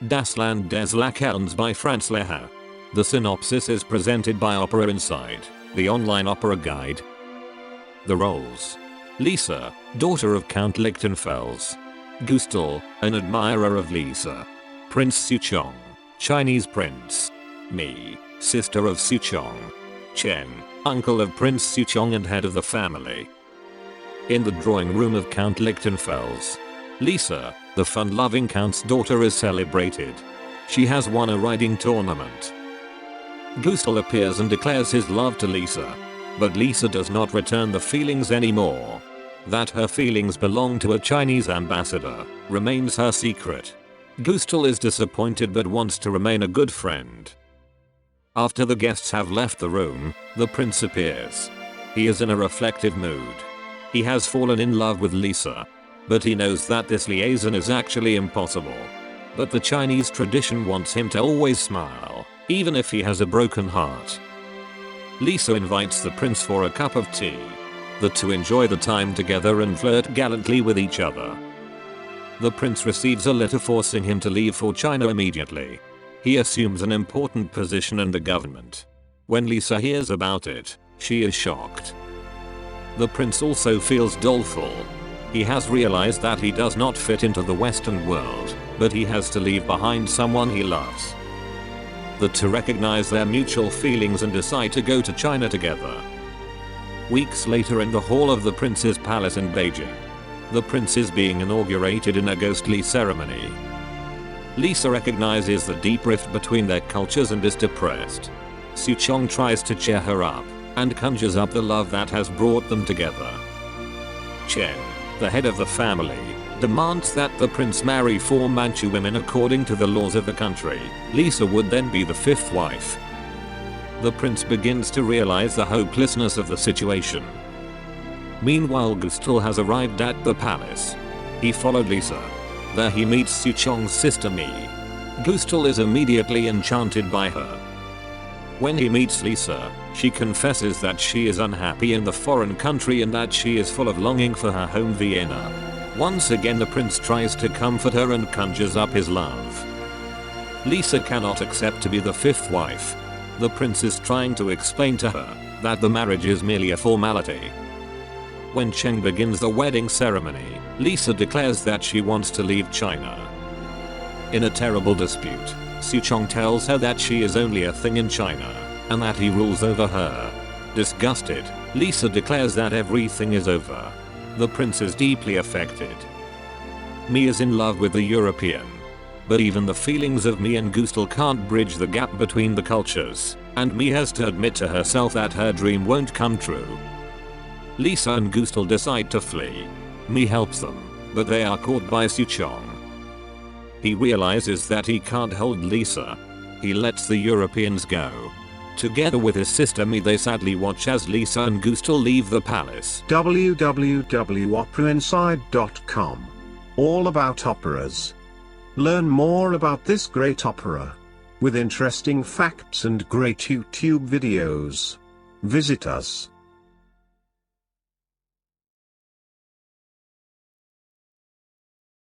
Das Land des Lächelns by Franz Lehar. The synopsis is presented by Opera Inside, the online opera guide. The roles: Lisa, daughter of Count Lichtenfels. Gustl, an admirer of Lisa. Prince Sou-Chong, Chinese prince. Mi, sister of Sou-Chong. Chen, uncle of Prince Sou-Chong and head of the family. In the drawing room of Count Lichtenfels, Lisa, the fun-loving Count's daughter, is celebrated. She has won a riding tournament. Gustl appears and declares his love to Lisa. But Lisa does not return the feelings anymore. That her feelings belong to a Chinese ambassador remains her secret. Gustl is disappointed but wants to remain a good friend. After the guests have left the room, the prince appears. He is in a reflective mood. He has fallen in love with Lisa. But he knows that this liaison is actually impossible. But the Chinese tradition wants him to always smile, even if he has a broken heart. Lisa invites the prince for a cup of tea. The two enjoy the time together and flirt gallantly with each other. The prince receives a letter forcing him to leave for China immediately. He assumes an important position in the government. When Lisa hears about it, she is shocked. The prince also feels doleful. He has realized that he does not fit into the Western world, but he has to leave behind someone he loves. The two recognize their mutual feelings and decide to go to China together. Weeks later, in the hall of the prince's palace in Beijing, the prince is being inaugurated in a ghostly ceremony. Lisa recognizes the deep rift between their cultures and is depressed. Sou-Chong tries to cheer her up and conjures up the love that has brought them together. Chen, the head of the family, demands that the prince marry 4 Manchu women according to the laws of the country. Lisa would then be the 5th wife. The prince begins to realize the hopelessness of the situation. Meanwhile, Gustl has arrived at the palace. He followed Lisa. There he meets Sou-Chong's sister Mi. Gustl is immediately enchanted by her. When he meets Lisa, she confesses that she is unhappy in the foreign country and that she is full of longing for her home Vienna. Once again, the prince tries to comfort her and conjures up his love. Lisa cannot accept to be the 5th wife. The prince is trying to explain to her that the marriage is merely a formality. When Chen begins the wedding ceremony, Lisa declares that she wants to leave China. In a terrible dispute, Sou-Chong tells her that she is only a thing in China, and that he rules over her. Disgusted, Lisa declares that everything is over. The prince is deeply affected. Mi is in love with the European. But even the feelings of Mi and Gustl can't bridge the gap between the cultures, and Mi has to admit to herself that her dream won't come true. Lisa and Gustl decide to flee. Mi helps them, but they are caught by Sou-Chong. He realizes that he can't hold Lisa. He lets the Europeans go. Together with his sister Mi, they sadly watch as Lisa and Gustl leave the palace. www.operainside.com. All about operas. Learn more about this great opera. With interesting facts and great YouTube videos. Visit us.